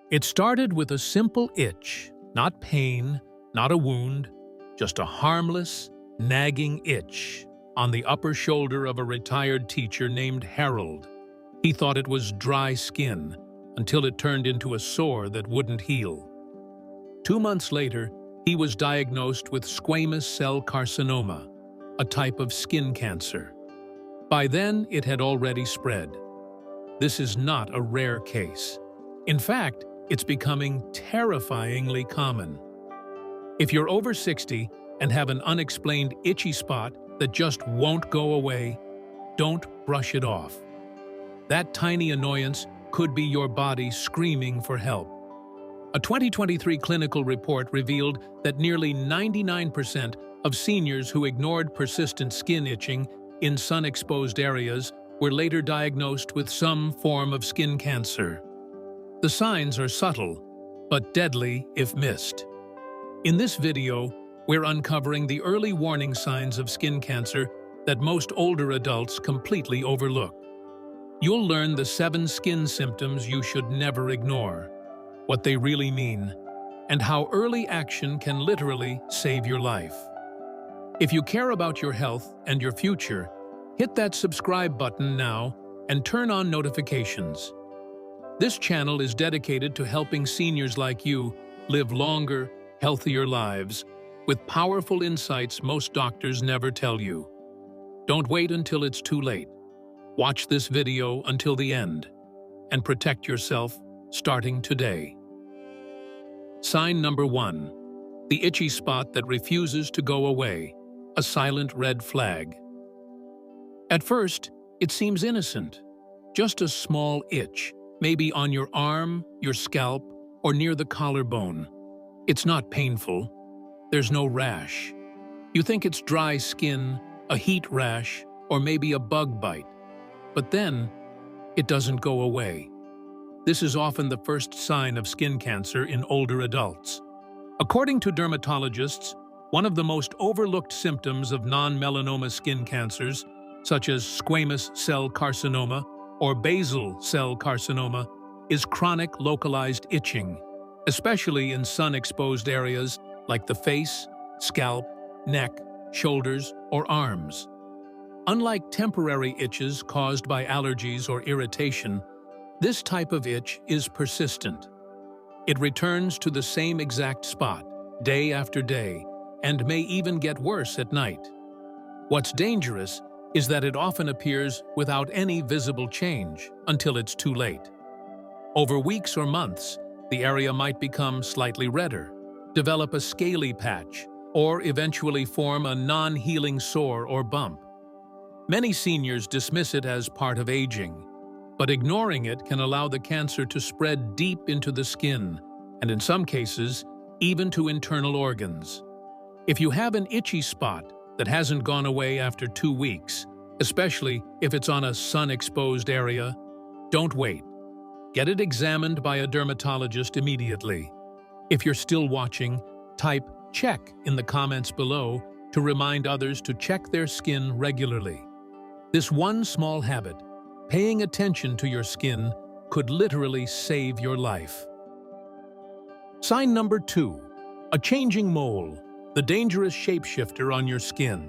It started with a simple itch, not pain, not a wound, just a harmless, nagging itch on the upper shoulder of a retired teacher named Harold. He thought it was dry skin until it turned into a sore that wouldn't heal. 2 months later, he was diagnosed with squamous cell carcinoma, a type of skin cancer. By then, it had already spread. This is not a rare case. In fact, it's becoming terrifyingly common. If you're over 60 and have an unexplained itchy spot that just won't go away, don't brush it off. That tiny annoyance could be your body screaming for help. A 2023 clinical report revealed that nearly 99% of seniors who ignored persistent skin itching in sun-exposed areas were later diagnosed with some form of skin cancer. The signs are subtle, but deadly if missed. In this video, we're uncovering the early warning signs of skin cancer that most older adults completely overlook. You'll learn the 7 skin symptoms you should never ignore, what they really mean, and how early action can literally save your life. If you care about your health and your future, hit that subscribe button now and turn on notifications. This channel is dedicated to helping seniors like you live longer, healthier lives with powerful insights most doctors never tell you. Don't wait until it's too late. Watch this video until the end and protect yourself starting today. Sign number 1. The itchy spot that refuses to go away, a silent red flag. At first, it seems innocent, just a small itch, maybe on your arm, your scalp, or near the collarbone. It's not painful. There's no rash. You think it's dry skin, a heat rash, or maybe a bug bite. But then, it doesn't go away. This is often the first sign of skin cancer in older adults. According to dermatologists, one of the most overlooked symptoms of non-melanoma skin cancers, such as squamous cell carcinoma or basal cell carcinoma, is chronic localized itching, especially in sun-exposed areas like the face, scalp, neck, shoulders, or arms. Unlike temporary itches caused by allergies or irritation, this type of itch is persistent. It returns to the same exact spot, day after day, and may even get worse at night. What's dangerous is that it often appears without any visible change until it's too late. Over weeks or months, the area might become slightly redder, develop a scaly patch, or eventually form a non-healing sore or bump. Many seniors dismiss it as part of aging, but ignoring it can allow the cancer to spread deep into the skin, and in some cases, even to internal organs. If you have an itchy spot that hasn't gone away after 2 weeks, especially if it's on a sun-exposed area, don't wait. Get it examined by a dermatologist immediately. If you're still watching, type "check" in the comments below to remind others to check their skin regularly. This one small habit, paying attention to your skin, could literally save your life. Sign number 2. A changing mole, the dangerous shapeshifter on your skin.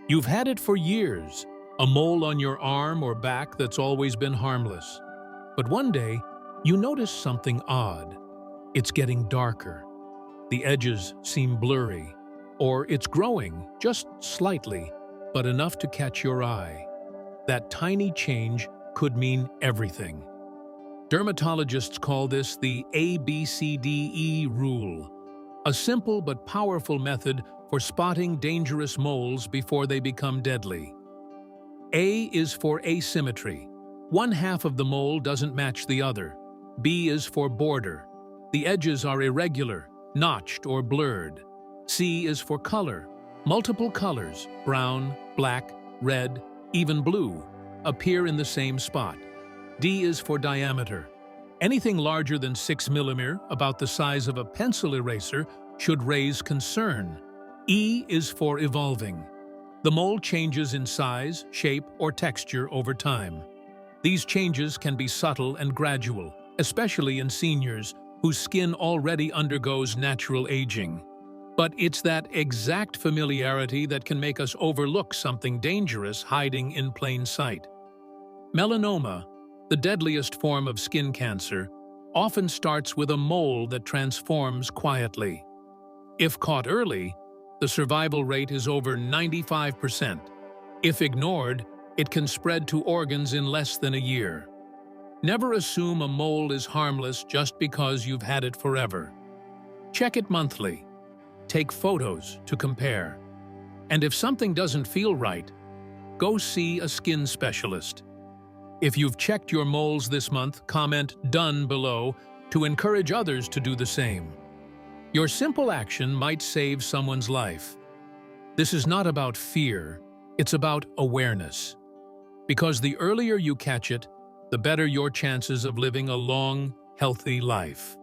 You've had it for years, a mole on your arm or back that's always been harmless. But one day, you notice something odd. It's getting darker. The edges seem blurry, or it's growing just slightly, but enough to catch your eye. That tiny change could mean everything. Dermatologists call this the ABCDE rule, a simple but powerful method for spotting dangerous moles before they become deadly. A is for asymmetry. One half of the mole doesn't match the other. B is for border. The edges are irregular, notched or blurred. C is for color. Multiple colors, brown, black, red, even blue, appear in the same spot. D is for diameter. Anything larger than 6 mm, about the size of a pencil eraser, should raise concern. E is for evolving. The mole changes in size, shape, or texture over time. These changes can be subtle and gradual, especially in seniors whose skin already undergoes natural aging. But it's that exact familiarity that can make us overlook something dangerous hiding in plain sight. Melanoma, the deadliest form of skin cancer, often starts with a mole that transforms quietly. If caught early, the survival rate is over 95%. If ignored, it can spread to organs in less than a year. Never assume a mole is harmless just because you've had it forever. Check it monthly. Take photos to compare. And if something doesn't feel right, go see a skin specialist. If you've checked your moles this month, comment "Done" below to encourage others to do the same. Your simple action might save someone's life. This is not about fear, it's about awareness. Because the earlier you catch it, the better your chances of living a long, healthy life.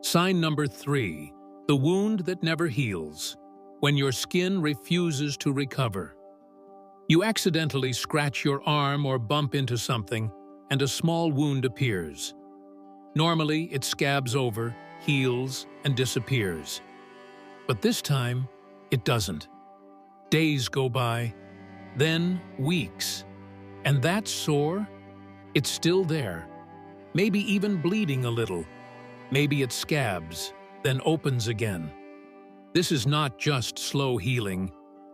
Sign number 3, the wound that never heals, when your skin refuses to recover. You accidentally scratch your arm or bump into something, and a small wound appears. Normally, it scabs over, heals, and disappears. But this time, it doesn't. Days go by, then weeks. And that sore? It's still there. Maybe even bleeding a little. Maybe it scabs, then opens again. This is not just slow healing.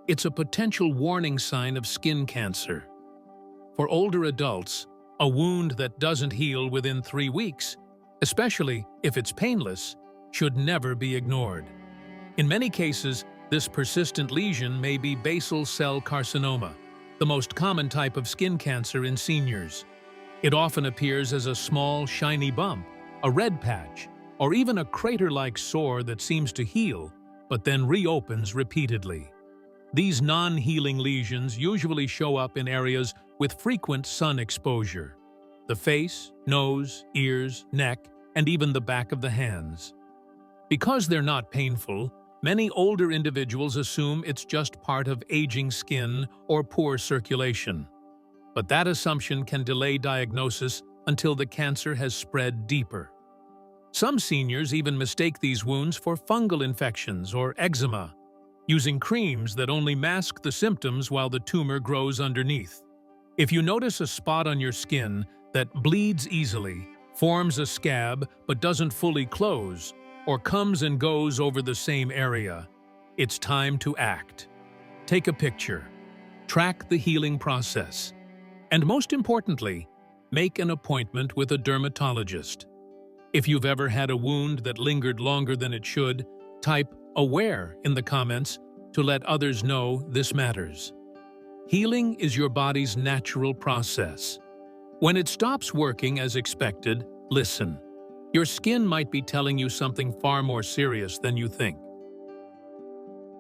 It's a potential warning sign of skin cancer. For older adults, a wound that doesn't heal within 3 weeks, especially if it's painless, should never be ignored. In many cases, this persistent lesion may be basal cell carcinoma, the most common type of skin cancer in seniors. It often appears as a small, shiny bump, a red patch, or even a crater-like sore that seems to heal, but then reopens repeatedly. These non-healing lesions usually show up in areas with frequent sun exposure: the face, nose, ears, neck, and even the back of the hands. Because they're not painful, many older individuals assume it's just part of aging skin or poor circulation. But that assumption can delay diagnosis until the cancer has spread deeper. Some seniors even mistake these wounds for fungal infections or eczema, using creams that only mask the symptoms while the tumor grows underneath. If you notice a spot on your skin that bleeds easily, forms a scab but doesn't fully close, or comes and goes over the same area, it's time to act. Take a picture. Track the healing process. And most importantly, make an appointment with a dermatologist. If you've ever had a wound that lingered longer than it should, type "aware" in the comments to let others know this matters. Healing is your body's natural process. When it stops working as expected, listen. Your skin might be telling you something far more serious than you think.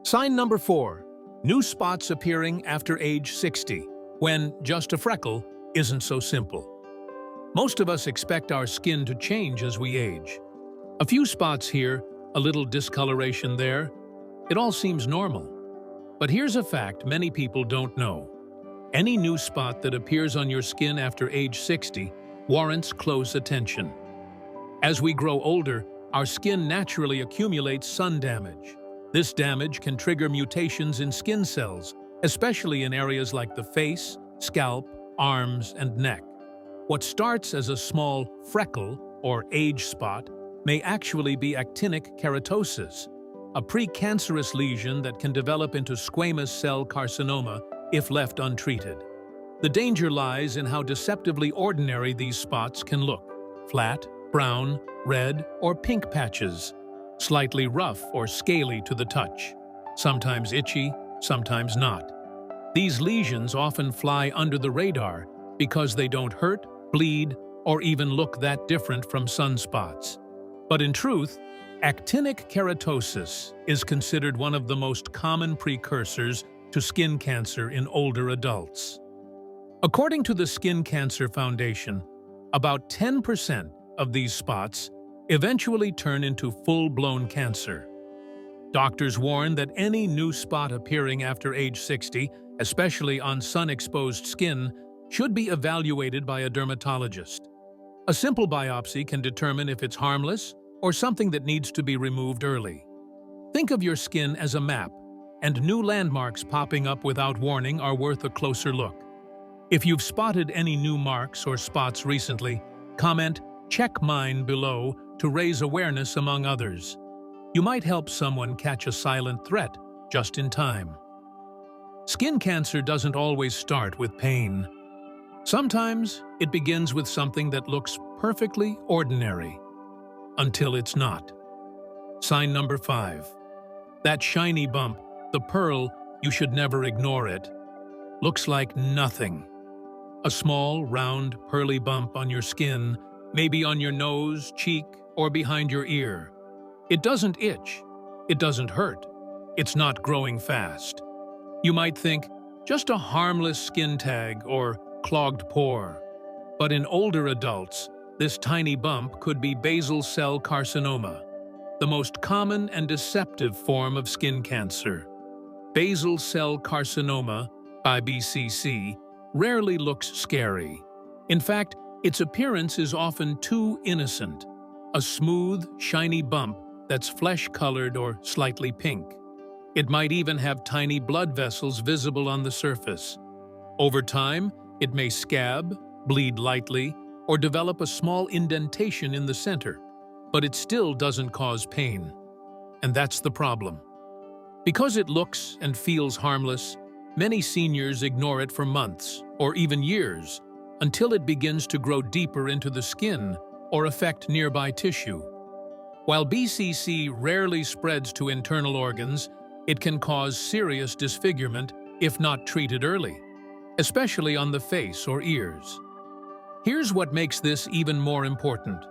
Sign number 4. New spots appearing after age 60, when just a freckle isn't so simple. Most of us expect our skin to change as we age. A few spots here, a little discoloration there, it all seems normal. But here's a fact many people don't know. Any new spot that appears on your skin after age 60 warrants close attention. As we grow older, our skin naturally accumulates sun damage. This damage can trigger mutations in skin cells, especially in areas like the face, scalp, arms, and neck. What starts as a small freckle or age spot may actually be actinic keratosis, a precancerous lesion that can develop into squamous cell carcinoma if left untreated. The danger lies in how deceptively ordinary these spots can look: flat, brown, red, or pink patches, slightly rough or scaly to the touch, sometimes itchy, sometimes not. These lesions often fly under the radar because they don't hurt, bleed, or even look that different from sunspots. But in truth, actinic keratosis is considered one of the most common precursors to skin cancer in older adults. According to the Skin Cancer Foundation, about 10% of these spots eventually turn into full-blown cancer. Doctors warn that any new spot appearing after age 60, especially on sun-exposed skin, should be evaluated by a dermatologist. A simple biopsy can determine if it's harmless or something that needs to be removed early. Think of your skin as a map, and new landmarks popping up without warning are worth a closer look. If you've spotted any new marks or spots recently, comment "Check mine" below to raise awareness among others. You might help someone catch a silent threat just in time. Skin cancer doesn't always start with pain. Sometimes it begins with something that looks perfectly ordinary, until it's not. Sign number 5. That shiny bump, the pearl, you should never ignore it. Looks like nothing. A small, round, pearly bump on your skin, maybe on your nose, cheek, or behind your ear. It doesn't itch. It doesn't hurt. It's not growing fast. You might think, just a harmless skin tag or clogged pore. But in older adults, this tiny bump could be basal cell carcinoma, the most common and deceptive form of skin cancer. Basal cell carcinoma, ABCC, rarely looks scary. In fact, its appearance is often too innocent, a smooth, shiny bump that's flesh-colored or slightly pink. It might even have tiny blood vessels visible on the surface. Over time, it may scab, bleed lightly, or develop a small indentation in the center, but it still doesn't cause pain. And that's the problem. Because it looks and feels harmless, many seniors ignore it for months or even years until it begins to grow deeper into the skin or affect nearby tissue. While BCC rarely spreads to internal organs, it can cause serious disfigurement if not treated early, especially on the face or ears. Here's what makes this even more important.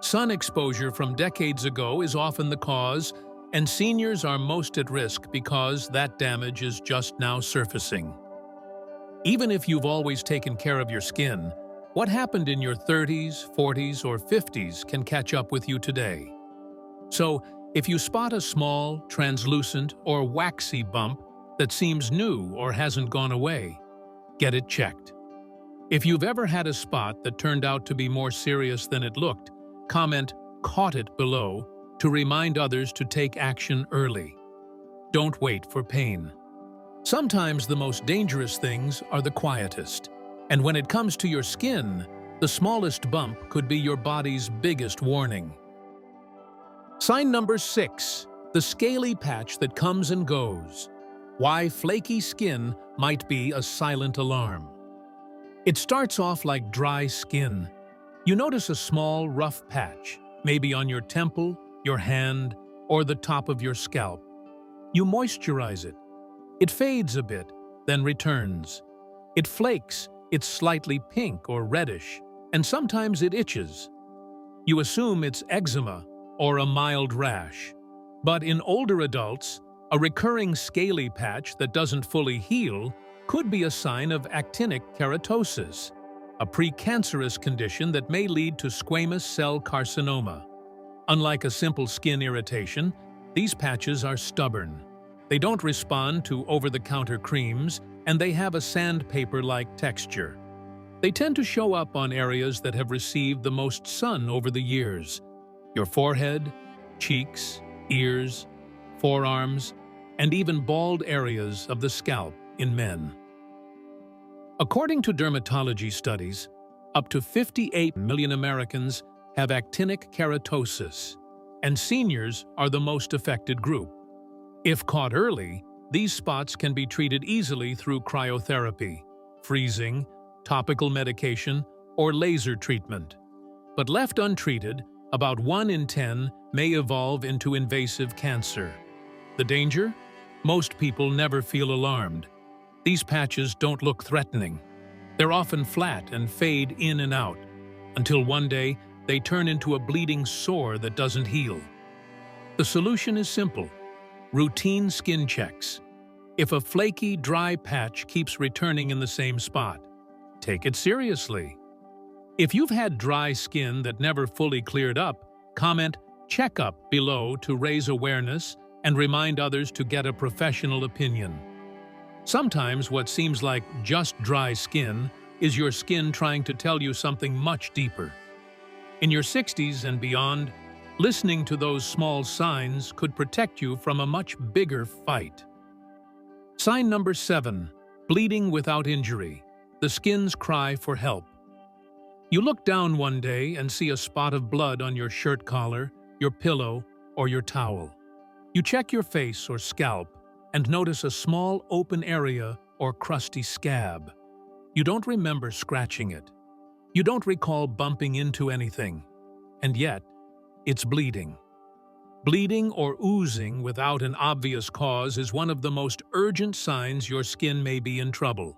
Sun exposure from decades ago is often the cause, and seniors are most at risk because that damage is just now surfacing. Even if you've always taken care of your skin, what happened in your 30s, 40s, or 50s can catch up with you today. So, if you spot a small, translucent, or waxy bump that seems new or hasn't gone away, get it checked. If you've ever had a spot that turned out to be more serious than it looked, comment "Caught it" below to remind others to take action early. Don't wait for pain. Sometimes the most dangerous things are the quietest, and when it comes to your skin, the smallest bump could be your body's biggest warning. Sign number 6, the scaly patch that comes and goes. Why flaky skin might be a silent alarm. It starts off like dry skin. You notice a small, rough patch, maybe on your temple, your hand, or the top of your scalp. You moisturize it. It fades a bit, then returns. It flakes, it's slightly pink or reddish, and sometimes it itches. You assume it's eczema or a mild rash. But in older adults, a recurring scaly patch that doesn't fully heal could be a sign of actinic keratosis, a precancerous condition that may lead to squamous cell carcinoma. Unlike a simple skin irritation, these patches are stubborn. They don't respond to over-the-counter creams, and they have a sandpaper-like texture. They tend to show up on areas that have received the most sun over the years: your forehead, cheeks, ears, forearms, and even bald areas of the scalp in men. According to dermatology studies, up to 58 million Americans have actinic keratosis, and seniors are the most affected group. If caught early, these spots can be treated easily through cryotherapy, freezing, topical medication, or laser treatment. But left untreated, about 1 in 10 may evolve into invasive cancer. The danger? Most people never feel alarmed. These patches don't look threatening. They're often flat and fade in and out, until one day they turn into a bleeding sore that doesn't heal. The solution is simple: routine skin checks. If a flaky, dry patch keeps returning in the same spot, take it seriously. If you've had dry skin that never fully cleared up, comment "Check up" below to raise awareness and remind others to get a professional opinion. Sometimes what seems like just dry skin is your skin trying to tell you something much deeper. In your 60s and beyond, listening to those small signs could protect you from a much bigger fight. Sign number 7, bleeding without injury, the skin's cry for help. You look down one day and see a spot of blood on your shirt collar, your pillow, or your towel. You check your face or scalp and notice a small open area or crusty scab. You don't remember scratching it. You don't recall bumping into anything, and yet, it's bleeding. Bleeding or oozing without an obvious cause is one of the most urgent signs your skin may be in trouble.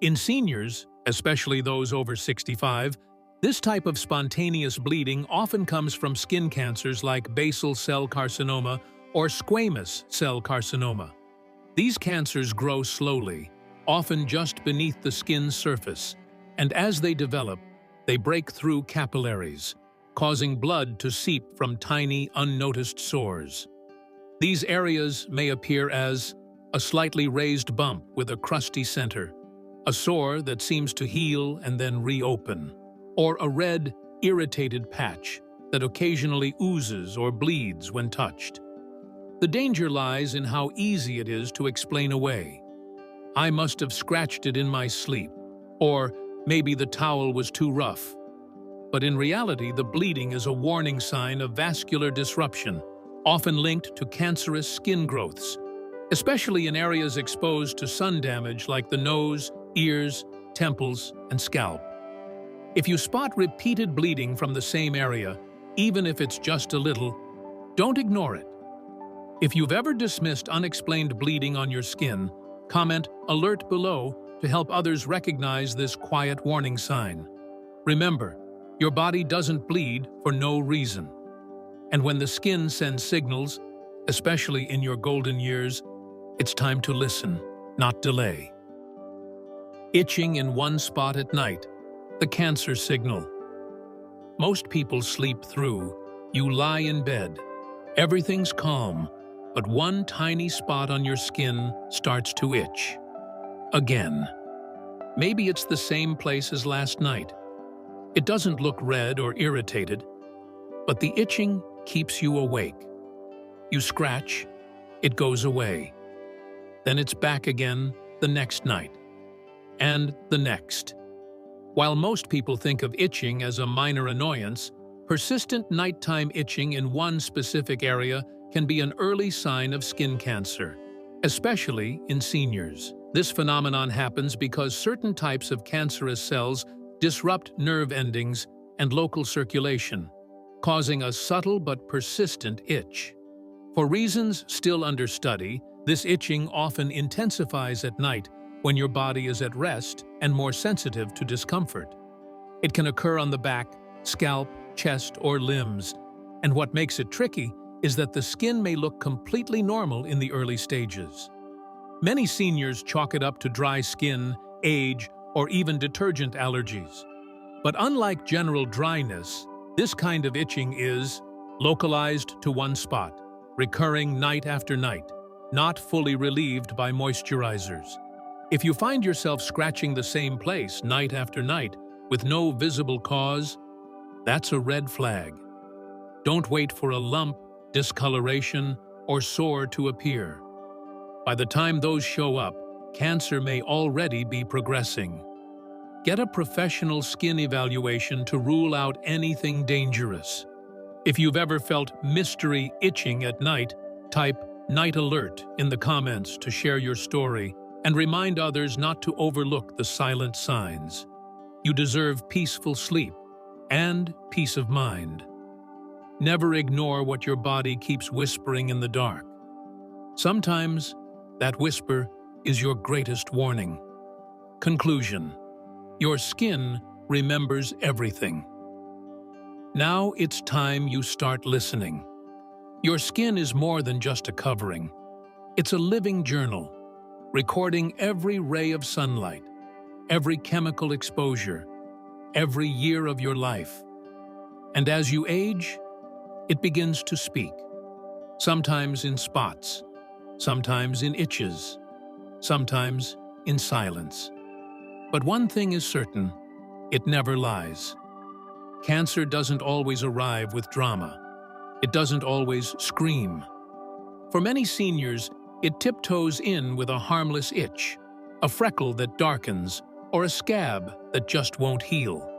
In seniors, especially those over 65, this type of spontaneous bleeding often comes from skin cancers like basal cell carcinoma or squamous cell carcinoma. These cancers grow slowly, often just beneath the skin's surface, and as they develop, they break through capillaries, causing blood to seep from tiny, unnoticed sores. These areas may appear as a slightly raised bump with a crusty center, a sore that seems to heal and then reopen, or a red, irritated patch that occasionally oozes or bleeds when touched. The danger lies in how easy it is to explain away. I must have scratched it in my sleep, or maybe the towel was too rough. But in reality, the bleeding is a warning sign of vascular disruption, often linked to cancerous skin growths, especially in areas exposed to sun damage like the nose, ears, temples, and scalp. If you spot repeated bleeding from the same area, even if it's just a little, don't ignore it. If you've ever dismissed unexplained bleeding on your skin, comment "alert" below to help others recognize this quiet warning sign. Remember, your body doesn't bleed for no reason. And when the skin sends signals, especially in your golden years, it's time to listen, not delay. Itching in one spot at night, the cancer signal. Most people sleep through. You lie in bed. Everything's calm, but one tiny spot on your skin starts to itch. Again. Maybe it's the same place as last night. It doesn't look red or irritated, but the itching keeps you awake. You scratch, it goes away. Then it's back again the next night, and the next. While most people think of itching as a minor annoyance, persistent nighttime itching in one specific area can be an early sign of skin cancer, especially in seniors. This phenomenon happens because certain types of cancerous cells disrupt nerve endings and local circulation, causing a subtle but persistent itch. For reasons still under study, this itching often intensifies at night when your body is at rest and more sensitive to discomfort. It can occur on the back, scalp, chest, or limbs, and what makes it tricky is that the skin may look completely normal in the early stages. Many seniors chalk it up to dry skin, age, or even detergent allergies. But unlike general dryness, this kind of itching is localized to one spot, recurring night after night, not fully relieved by moisturizers. If you find yourself scratching the same place night after night with no visible cause, that's a red flag. Don't wait for a lump, discoloration, or sore to appear. By the time those show up, cancer may already be progressing. Get a professional skin evaluation to rule out anything dangerous. If you've ever felt mystery itching at night, type "night alert" in the comments to share your story and remind others not to overlook the silent signs. You deserve peaceful sleep and peace of mind. Never ignore what your body keeps whispering in the dark. Sometimes, that whisper is your greatest warning. Conclusion: your skin remembers everything. Now it's time you start listening. Your skin is more than just a covering. It's a living journal, recording every ray of sunlight, every chemical exposure, every year of your life. And as you age, it begins to speak, sometimes in spots, sometimes in itches, sometimes in silence. But one thing is certain, it never lies. Cancer doesn't always arrive with drama. It doesn't always scream. For many seniors, it tiptoes in with a harmless itch, a freckle that darkens, or a scab that just won't heal.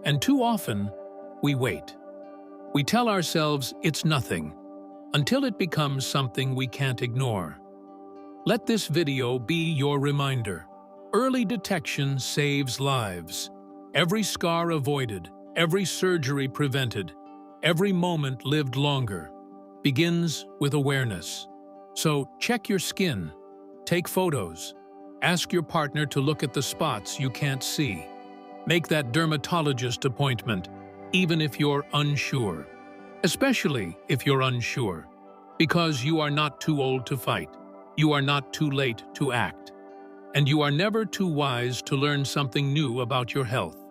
And too often, we wait. We tell ourselves it's nothing, until it becomes something we can't ignore. Let this video be your reminder. Early detection saves lives. Every scar avoided, every surgery prevented, every moment lived longer, begins with awareness. So check your skin, take photos, ask your partner to look at the spots you can't see. Make that dermatologist appointment, even if you're unsure. Especially if you're unsure, because you are not too old to fight, you are not too late to act, and you are never too wise to learn something new about your health.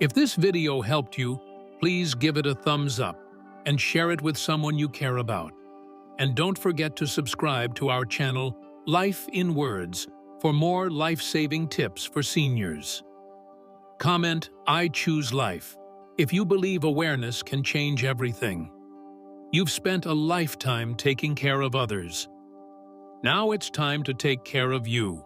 If this video helped you, please give it a thumbs up and share it with someone you care about. And don't forget to subscribe to our channel, Life in Words, for more life-saving tips for seniors. Comment, "I choose life," if you believe awareness can change everything. You've spent a lifetime taking care of others. Now it's time to take care of you.